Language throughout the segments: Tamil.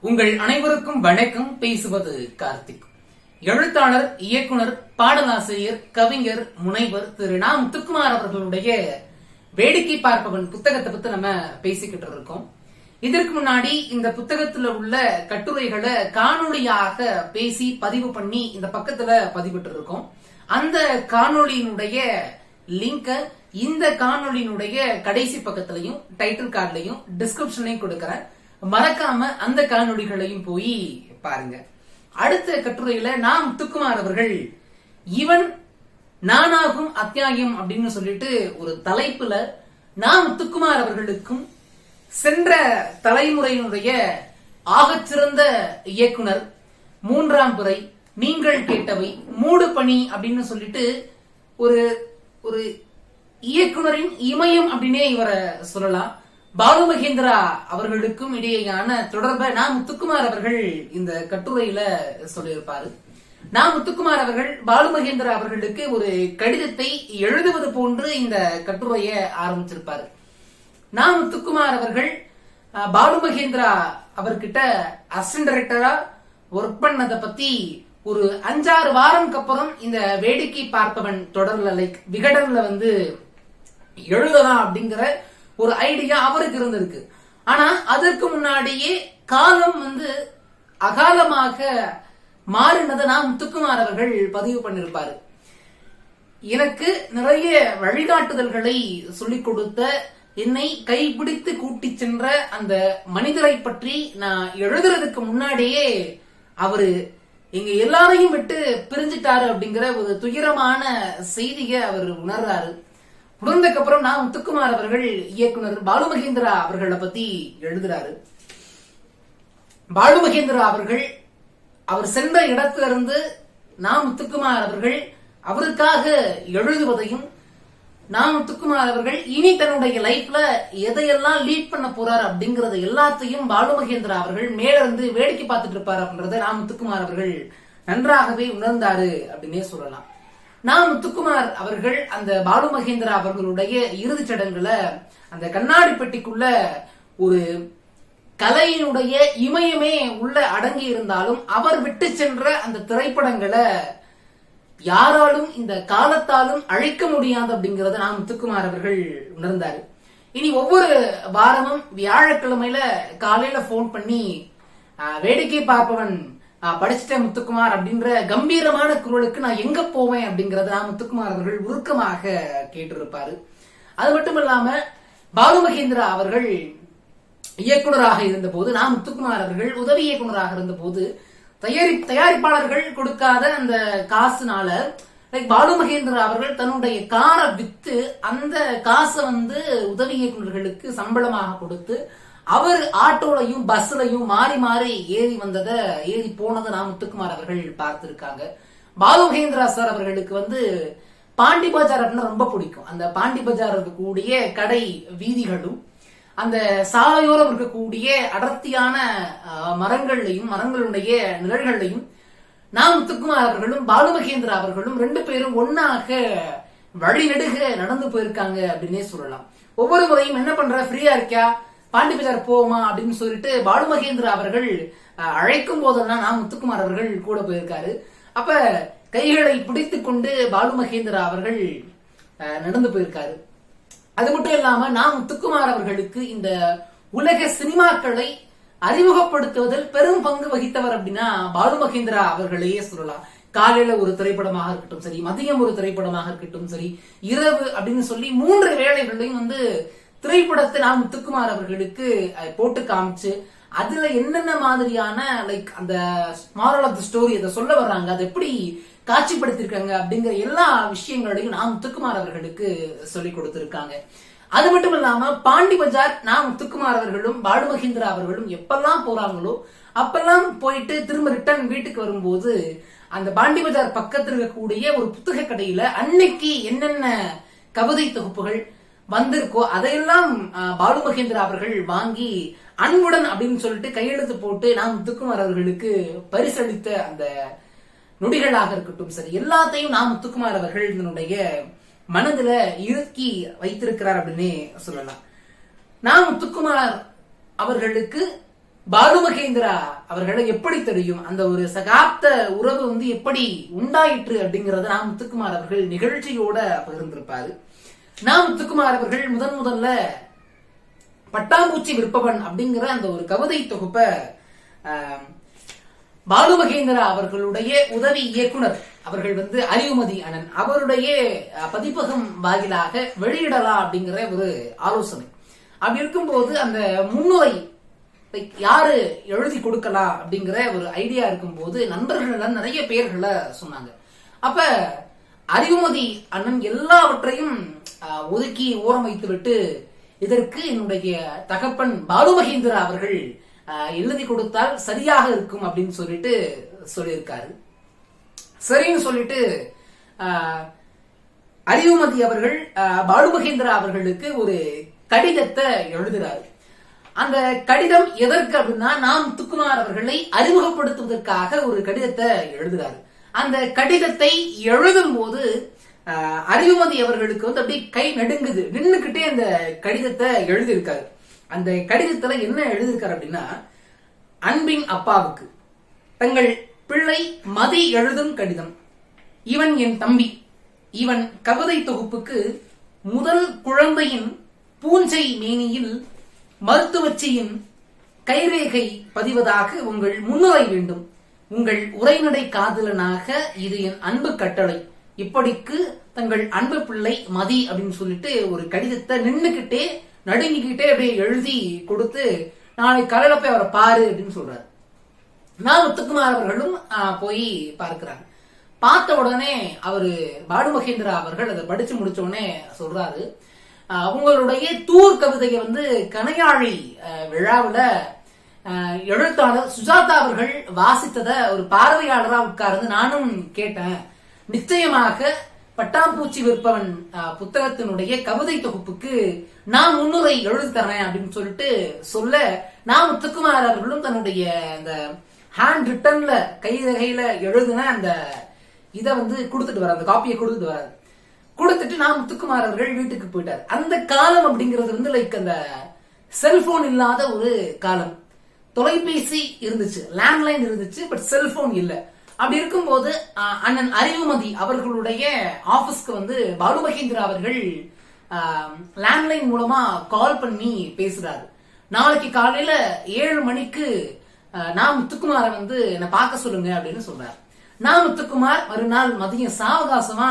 உங்கள் அனைவருக்கும் வணக்கம். பேசுவது கார்த்திக். எழுத்தாளர், இயக்குனர், பாடலாசிரியர், கவிஞர், முனைவர் திரு நா. முத்துக்குமார் அவர்களுடைய வேடிக்கை பார்ப்பவன் புத்தகத்தை பத்தி நம்ம பேசிக்கிட்டு இருக்கோம். இதற்கு முன்னாடி இந்த புத்தகத்துல உள்ள கட்டுரைகளை காணொளியாக பேசி பதிவு பண்ணி இந்த பக்கத்துல பதிவிட்டு இருக்கோம். அந்த காணொளியினுடைய லிங்க இந்த காணொளியினுடைய கடைசி பக்கத்திலையும் டைட்டில் கார்டுலையும் டிஸ்கிரிப்ஷன்லையும் கொடுக்கிறேன். மறக்காம அந்த காணொளிகளையும் போய் பாருங்க. அடுத்த கட்டுரையில நா. முத்துக்குமார் அவர்கள் இவன் நானாகும் அத்தியாயம் அப்படின்னு சொல்லிட்டு ஒரு தலைப்புல நா. முத்துக்குமார் அவர்களுக்கும் சென்ற தலைமுறையினுடைய ஆகச்சிறந்த இயக்குனர், மூன்றாம் பிறை, நீங்கள் கேட்டவை, மூடு பணி அப்படின்னு சொல்லிட்டு ஒரு ஒரு இயக்குனரின் இமயம் அப்படின்னே இவரை சொல்லலாம். பாலு மகேந்திரா அவர்களுக்கும் இடையேயான தொடர்பை நா. முத்துக்குமார் அவர்கள் இந்த கட்டுரையில சொல்லியிருப்பாரு. நா. முத்துக்குமார் அவர்கள் பாலு மகேந்திரா அவர்களுக்கு ஒரு கடிதத்தை எழுதுவது போன்று இந்த கட்டுரையை ஆரம்பிச்சிருப்பாரு. நா. முத்துக்குமார் அவர்கள் பாலு மகேந்திரா அவர்கிட்ட அசிஸ்டன்ட் டைரக்டரா ஒர்க் பண்ணதை பத்தி ஒரு 5-6 வாரம்க்கு அப்புறம் இந்த வேடிக்கை பார்ப்பவன் தொடர்ல விகடன்ல எழுதலாம் அப்படிங்கிற ஒரு ஐடியா அவருக்கு இருந்திருக்கு. ஆனா அதற்கு முன்னாடியே காலம் அகாலமாக மாறினதை நா. முத்துக்குமார் அவர்கள் பதிவு பண்ணிருப்பாரு. எனக்கு நிறைய வழிகாட்டுதல்களை சொல்லிக் கொடுத்த, என்னை கைப்பிடித்து கூட்டி சென்ற அந்த மனிதரை பற்றி நான் எழுதுறதுக்கு முன்னாடியே அவரு எங்க எல்லாரையும் விட்டு பிரிஞ்சிட்டாரு அப்படிங்கிற ஒரு துயரமான செய்தியை அவர் உணர்றாரு. உணர்ந்ததுக்கு அப்புறம் நா. முத்துக்குமார் அவர்கள் இயக்குனர் பாலு மகேந்திரா அவர்களை பத்தி எழுதுறாரு. பாலு மகேந்திரா அவர்கள் அவர் சென்ற இடத்திலிருந்து நா. முத்துக்குமார் அவர்கள் அவருக்காக எழுதுவதையும், நா. முத்துக்குமார் அவர்கள் இனி தன்னுடைய லைஃப்ல எதையெல்லாம் லீட் பண்ண போறாரு அப்படிங்கறத எல்லாத்தையும் பாலு மகேந்திரா அவர்கள் மேல இருந்து வேடிக்கை பார்த்துட்டு இருப்பாரு அப்படின்றத நா. முத்துக்குமார் அவர்கள் நன்றாகவே உணர்ந்தாரு அப்படின்னே சொல்லலாம். நா. முத்துக்குமார் அவர்கள் அந்த பாலு மகேந்திரா அவர்களுடைய இறுதிச் சடங்குல அந்த கண்ணாடி பெட்டிக்குள்ள ஒரு கலையினுடைய இமயமே உள்ள அடங்கி இருந்தாலும் அவர் விட்டு சென்ற அந்த திரைப்படங்களை யாராலும் இந்த காலத்தாலும் அழிக்க முடியாது அப்படிங்கறத நா. முத்துக்குமார் அவர்கள் உணர்ந்தாரு. இனி ஒவ்வொரு வாரமும் வியாழக்கிழமையில காலையில போன் பண்ணி வேடிக்கை பார்ப்பவன் படிச்சுட்டேன் முத்துக்குமார் அப்படின்ற கம்பீரமான குரலுக்கு நான் எங்க போவேன் அப்படிங்கறத நா. முத்துக்குமார் அவர்கள் உருக்கமாக கேட்டிருப்பாரு. அது மட்டும் இல்லாம பாலு மகேந்திரா அவர்கள் இயக்குனராக இருந்த போது, நா. முத்துக்குமார் அவர்கள் உதவி இயக்குனராக இருந்த போது தயாரிப்பாளர்கள் கொடுக்காத அந்த காசுனால பாலு மகேந்திரா அவர்கள் தன்னுடைய காரை வித்து அந்த காசை உதவி இயக்குநர்களுக்கு சம்பளமாக கொடுத்து அவர் ஆட்டோலையும் பஸ்லையும் மாறி மாறி ஏறி போனதை நா. முத்துக்குமார் அவர்கள் பார்த்திருக்காங்க. பாலு மகேந்திரா சார் அவர்களுக்கு பாண்டி பஜார் அப்படின்னு ரொம்ப பிடிக்கும். அந்த பாண்டி பஜார் இருக்கக்கூடிய கடை வீதிகளும் அந்த சாலையோரம் இருக்கக்கூடிய அடர்த்தியான மரங்களுடைய நிழல்களையும் நா. முத்துக்குமார் அவர்களும் பாலு மகேந்திரா அவர்களும் 2 பேரும் ஒன்னாக வழிநெடுக நடந்து போயிருக்காங்க அப்படின்னே சொல்லலாம். ஒவ்வொரு முறையும் என்ன பண்ற, ஃப்ரீயா இருக்கியா, பாண்டி பஜார் போவோமா அப்படின்னு சொல்லிட்டு பாலு மகேந்திரா அவர்கள் அழைக்கும் போதெல்லாம் நா. முத்துக்குமார் அவர்கள் கூட போயிருக்காரு. அப்ப கைகளை பிடித்து கொண்டு பாலு மகேந்திரா அவர்கள் நடந்து போயிருக்காரு. அது மட்டும் இல்லாம நா. முத்துக்குமார் அவர்களுக்கு இந்த உலக சினிமாக்களை அறிமுகப்படுத்துவதில் பெரும் பங்கு வகித்தவர் அப்படின்னா பாலு மகேந்திரா அவர்களையே சொல்லலாம். காலையில ஒரு திரைப்படமாக இருக்கட்டும் சரி, மதியம் ஒரு திரைப்படமாக இருக்கட்டும் சரி, இரவு அப்படின்னு சொல்லி 3 வேளைகளையும் திரைப்படத்தை நா. முத்துக்குமார் அவர்களுக்கு போட்டு காமிச்சு அதுல என்னென்ன மாதிரியான அந்த மாரல் ஆஃப் தி ஸ்டோரி அதை சொல்ல வர்றாங்க, அதை எப்படி காட்சிப்படுத்திருக்காங்க அப்படிங்கிற எல்லா விஷயங்களையும் நா. முத்துக்குமார் அவர்களுக்கு சொல்லி கொடுத்திருக்காங்க. அது மட்டும் இல்லாம பாண்டி பஜார் நா. முத்துக்குமார் அவர்களும் பாலு மகேந்திரா அவர்களும் எப்பெல்லாம் போறாங்களோ அப்பெல்லாம் போயிட்டு திரும்ப ரிட்டர்ன் வீட்டுக்கு வரும்போது அந்த பாண்டி பஜார் பக்கத்தில் இருக்கக்கூடிய ஒரு புத்தக கடையில அன்னைக்கு என்னென்ன கவிதை தொகுப்புகள் வந்திருக்கோ அதையெல்லாம் பாலு மகேந்திரா அவர்கள் வாங்கி அன்புடன் அப்படின்னு சொல்லிட்டு கையெழுத்து போட்டு நா. முத்துக்குமார் அவர்களுக்கு பரிசளித்த அந்த நொடிகளாக இருக்கட்டும் சரி, எல்லாத்தையும் நா. முத்துக்குமார் அவர்கள் இதனுடைய மனதுல இறுக்கி வைத்திருக்கிறார் அப்படின்னு சொல்லலாம். நா. முத்துக்குமார் அவர்களுக்கு பாலு மகேந்திரா அவர்களை எப்படி தெரியும், அந்த ஒரு சகாப்த உறவு வந்து எப்படி உண்டாயிற்று அப்படிங்கறத நாம் முத்துக்குமார் அவர்கள் நிகழ்ச்சியோட பகிர்ந்திருப்பாரு. நாம் முத்துக்குமார் அவர்கள் முதல்ல பட்டாம்பூச்சி விற்பவன் அப்படிங்கிற அந்த ஒரு கவிதை தொகுப்ப பாலு மகேந்திரா அவர்களுடைய உதவி இயக்குனர் அவர்கள் வந்து அறிவுமதி அண்ணன் அவருடைய பதிப்பகம் வாயிலாக வெளியிடலாம் அப்படிங்கிற ஒரு ஆலோசனை. அப்படி இருக்கும்போது அந்த முன்னுரை யாரு எழுதி கொடுக்கலாம் அப்படிங்கிற ஒரு ஐடியா இருக்கும்போது நண்பர்கள் நிறைய பெயர்களை சொன்னாங்க. அப்ப அறிவுமதி அண்ணன் எல்லாவற்றையும் ஒதுக்கி ஓரம் வைத்து விட்டு இதற்கு என்னுடைய தகப்பன் பாலு மகேந்திரா அவர்கள் எழுதி கொடுத்தால் சரியாக இருக்கும் அப்படின்னு சொல்லிட்டு சொல்லியிருக்காரு. சரின்னு சொல்லிட்டு அறிவுமதி அவர்கள் பாலு மகேந்திரா அவர்களுக்கு ஒரு கடிதத்தை எழுதுறாரு. அந்த கடிதம் எதற்கு அப்படின்னா நாம் முத்துக்குமார் அவர்களை அறிமுகப்படுத்துவதற்காக ஒரு கடிதத்தை எழுதுறாரு. அந்த கடிதத்தை எழுதும் போது அறிவுமதி அவர்களுக்கு வந்து அப்படியே கை நடுங்குது, நின்னுக்கிட்டே அந்த கடிதத்தை எழுதியிருக்காரு. அந்த கடிதத்துல என்ன எழுதியிருக்காரு அப்படின்னா, அன்பின் அப்பாவுக்கு தங்கள் பிள்ளை மதி எழுதும் கடிதம். இவன் என் தம்பி. இவன் கவிதை தொகுப்புக்கு முதல் குழந்தையின் பூஞ்சை மேனியில் மருத்துவச்சியின் கைரேகை பதிவதாக உங்கள் முன்னுரை வேண்டும். உங்கள் உரைநடை காதலனாக இது என் அன்பு கட்டளை. இப்படிக்கு தங்கள் அன்பு பிள்ளை மதி அப்படின்னு சொல்லிட்டு ஒரு கடிதத்தை நின்னுக்கிட்டே நடுங்கிக்கிட்டே அப்படியே எழுதி கொடுத்து நாளை காலையில போய் அவரை பாரு அப்படின்னு சொல்றாரு. நான் முத்துக்குமார் அவர்களும் போய் பார்க்கிறாங்க. பார்த்த உடனே அவரு பாலு மகேந்திரா அவர்கள் அதை படிச்சு முடிச்ச உடனே சொல்றாரு, உங்களுடைய தூர் கவிதையை வந்து கனையாழி விழாவுல எழுத்தாளர் சுஜாதா அவர்கள் வாசித்தத ஒரு பார்வையாளரா உட்கார்ந்து நானும் கேட்டேன். நிச்சயமாக பட்டாம்பூச்சி விற்பவன் புத்தகத்தினுடைய கவிதை தொகுப்புக்கு நான் முன்னுரை எழுதி தரேன் அப்படின்னு சொல்லிட்டு சொல்ல, நான் முத்துக்குமார் அவர்களும் தன்னுடைய அந்த ஹேண்ட் ரிட்டன்ல கையில எழுதுன அந்த இதை வந்து கொடுத்துட்டு வர, அந்த காப்பியை கொடுத்துட்டு வர, கொடுத்துட்டு நான் முத்துக்குமார் அவர்கள் வீட்டுக்கு போயிட்டார். அந்த காலம் அப்படிங்கிறது வந்து லைக் அந்த செல்போன் இல்லாத ஒரு காலம். தொலைபேசி இருந்துச்சு, லேண்ட்லைன் இருந்துச்சு, பட் செல்போன் இல்ல. அப்படி இருக்கும்போது அண்ணன் அறிவுமதி அவர்களுடைய ஆபீஸ்க்கு வந்து பாலு மகேந்திரா அவர்கள் லேண்ட்லைன் மூலமா கால் பண்ணி பேசுறாரு. நாளைக்கு காலையில 7 மணிக்கு நான் முத்துக்குமாரை வந்து என்ன பார்க்க சொல்லுங்க அப்படின்னு சொல்றாரு. நான் முத்துக்குமார் மறுநாள் மதியம் சாவகாசமா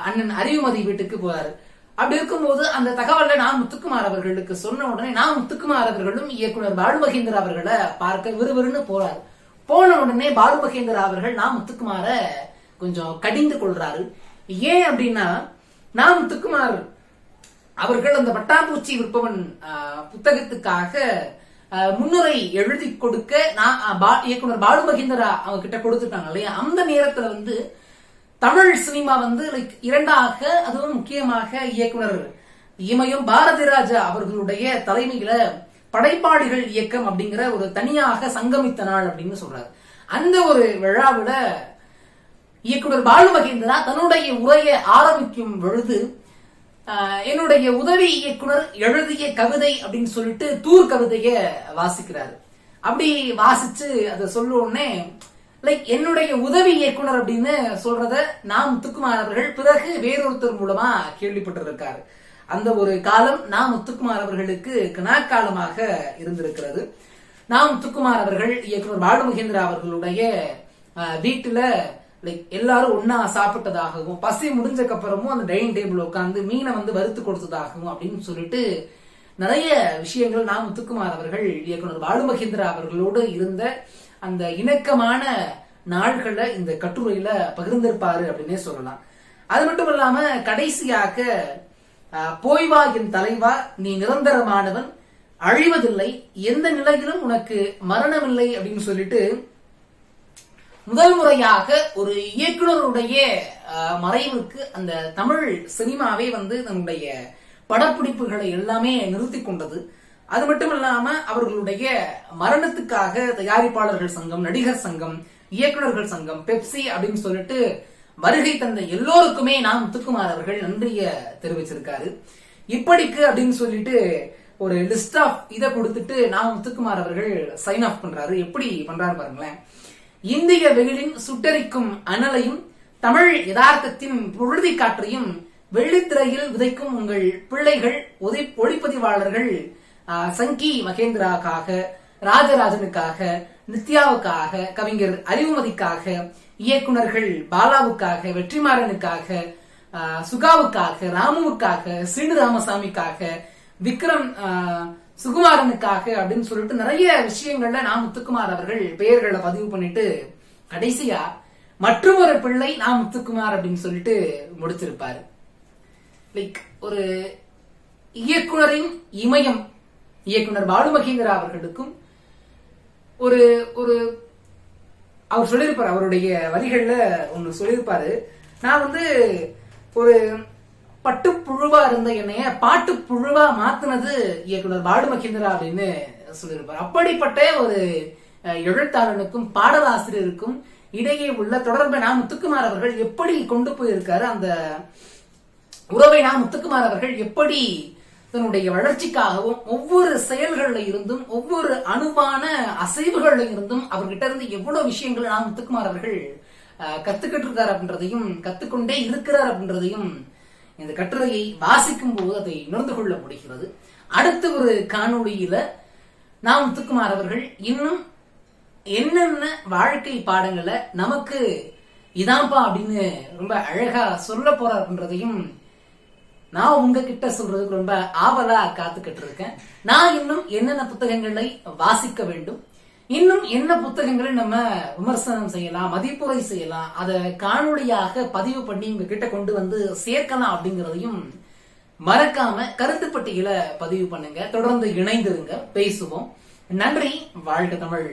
அண்ணன் அறிவுமதி வீட்டுக்கு போறாரு. அப்படி இருக்கும்போது அந்த தகவலை நான் முத்துக்குமார் அவர்களுக்கு சொன்ன உடனே நான் முத்துக்குமார் அவர்களும் இயக்குனர் பாலு மகேந்திரா அவர்களை பார்க்க விறுவிறுன்னு போறாரு. போன உடனே பாலு மகேந்திரா அவர்கள் நான் முத்துக்குமார கொஞ்சம் கடிந்து கொள்றாரு. ஏன் அப்படின்னா, நான் முத்துக்குமார் அவர்கள் அந்த பட்டாம்பூச்சி விற்பவன் புத்தகத்துக்காக முன்னுரை எழுதி கொடுக்க நான் இயக்குனர் பாலு மகேந்திரா அவங்க கிட்ட கொடுத்துட்டாங்க இல்லையா. அந்த நேரத்துல வந்து தமிழ் சினிமா வந்து லைக் இரண்டாக, அதுவும் முக்கியமாக இயக்குனர் இமயம் பாரதி ராஜா அவர்களுடைய தலைமையில படைப்பாளிகள் இயக்கம் அப்படிங்கிற ஒரு தனியாக சங்கமித்த நாள் அப்படின்னு சொல்றாரு. அந்த ஒரு விழாவில இயக்குனர் பாலு மகேந்திரா தன்னுடைய உரையை ஆரம்பிக்கும் பொழுது என்னுடைய உதவி இயக்குனர் எழுதிய கவிதை அப்படின்னு சொல்லிட்டு தூர் கவிதைய வாசிக்கிறாரு. அப்படி வாசிச்சு அதை சொல்லுவோன்னே லைக் என்னுடைய உதவி இயக்குனர் அப்படின்னு சொல்றத நாம் முத்துக்குமார் அவர்கள் பிறகு வேறொருத்தர் மூலமா கேள்விப்பட்டிருக்காரு. அந்த ஒரு காலம் நாம் முத்துக்குமார் அவர்களுக்கு கனாக்காலமாக இருந்திருக்கிறது. நாம் முத்துக்குமார் அவர்கள் இயக்குனர் பாலு மகேந்திரா அவர்களுடைய வீட்டுல லைக் எல்லாரும் ஒன்னா சாப்பிட்டதாகவும், பசி முடிஞ்சக்கு அப்புறமும் அந்த டைனிங் டேபிள் உட்கார்ந்து மீனை வந்து வறுத்து கொடுத்ததாகவும் அப்படின்னு சொல்லிட்டு நிறைய விஷயங்கள் நாம் முத்துக்குமார் அவர்கள் இயக்குனர் பாலு மகேந்திரா அவர்களோடு இருந்த அந்த இணக்கமான நாள்களை இந்த கட்டுரையில பகிர்ந்திருப்பாரு அப்படின்னே சொல்லலாம். அது மட்டும் இல்லாம கடைசியாக போய்வா என் தலைவா, நீ நிரந்தரமானவன், அழிவதில்லை, எந்த நிலையிலும் உனக்கு மரணமில்லை அப்படின்னு சொல்லிட்டு முதல் முறையாக ஒரு இயக்குனருடைய மறைவுக்கு அந்த தமிழ் சினிமாவே வந்து தன்னுடைய படப்பிடிப்புகளை எல்லாமே நிறுத்தி கொண்டது. அது மட்டும் இல்லாம அவர்களுடைய மரணத்துக்காக தயாரிப்பாளர்கள் சங்கம், நடிகர் சங்கம், இயக்குநர்கள் சங்கம், பெப்சி அப்படின்னு சொல்லிட்டு வருகை தந்த எல்லோருக்குமே நாம் முத்துக்குமார் அவர்கள் நன்றிய தெரிவிச்சிருக்காரு. இப்படிக்கு அப்படின்னு சொல்லிட்டு ஒரு லிஸ்ட் ஆஃப் இதை கொடுத்துட்டு நான் முத்துக்குமார் அவர்கள் சைன் ஆஃப் பண்றாரு. எப்படி பண்றாரு பாருங்களேன். இந்திய வெயிலின் சுட்டரிக்கும் அனலையும் தமிழ் யதார்த்தத்தின் பொழுதி காற்றையும் வெள்ளித்திரையில் விதைக்கும் உங்கள் பிள்ளைகள் ஒளிப்பதிவாளர்கள் சங்கி மகேந்திராக்காக, ராஜராஜனுக்காக, நித்யாவுக்காக, கவிஞர் அறிவுமதிக்காக, இயக்குனர்கள் பாலாவுக்காக, வெற்றிமாறனுக்காக, சுகாவுக்காக, ராமுவுக்காக, சீனு ராமசாமிக்காக, விக்ரம் சுகுமாரனுக்காக அப்படின்னு சொல்லிட்டு நிறைய விஷயங்கள்ல நான் முத்துக்குமார் அவர்கள் பெயர்களை பதிவு பண்ணிட்டு கடைசியா மற்றும் ஒரு பிள்ளை நான் முத்துக்குமார் அப்படின்னு சொல்லிட்டு முடிச்சிருப்பாரு. லைக் ஒரு இயக்குனரின் இமயம் இயக்குனர் பாலு மகேந்திரா அவர்களுக்கும் ஒரு ஒரு அவர் சொல்லியிருப்பாரு, அவருடைய வரிகள்ல ஒன்னு சொல்லியிருப்பாரு. நான் ஒரு பட்டுப்புழுவா இருந்த என்னைய பாட்டு புழுவா மாத்தினது இயக்குனர் பாலு மகேந்திரா அப்படின்னு சொல்லியிருப்பார். அப்படிப்பட்ட ஒரு எழுத்தாளனுக்கும் பாடலாசிரியருக்கும் இடையே உள்ள தொடர்பை நான் முத்துக்குமார் அவர்கள் எப்படி கொண்டு போயிருக்காரு, அந்த உறவை நான் முத்துக்குமார் அவர்கள் எப்படி தன்னுடைய வளர்ச்சிக்காகவும் ஒவ்வொரு செயல்கள்ல இருந்தும் ஒவ்வொரு அணுவான அசைவுகள்ல இருந்தும் அவர்கிட்ட இருந்து எவ்வளவு விஷயங்களை நான் முத்துக்குமார் அவர்கள் கத்துக்கிட்டு இருக்காரு அப்படின்றதையும் கத்துக்கொண்டே இருக்கிறார் அப்படின்றதையும் இந்த கட்டுரையை வாசிக்கும் போது அதை உணர்ந்து கொள்ள முடிகிறது. அடுத்த ஒரு காணொளியில நாம் முத்துக்குமார் அவர்கள் இன்னும் என்னென்ன வாழ்க்கை பாடங்களை நமக்கு இதான்பா அப்படின்னு ரொம்ப அழகா சொல்ல போறார் அப்படின்றதையும் நான் உங்ககிட்ட சொல்றதுக்கு ரொம்ப ஆவலா காத்துக்கிட்டு இருக்கேன். நான் இன்னும் என்னென்ன புத்தகங்களை வாசிக்க வேண்டும், இன்னும் என்ன புத்தகங்களை நம்ம விமர்சனம் செய்யலாம், மதிப்புரை செய்யலாம், அதை காணொளியாக பதிவு பண்ணி உங்ககிட்ட கொண்டு வந்து சேர்க்கலாம் அப்படிங்கறதையும் மறக்காம கருத்து பட்டியல பதிவு பண்ணுங்க. தொடர்ந்து இணைந்திருங்க, பேசுவோம். நன்றி. வாழ்க தமிழ்.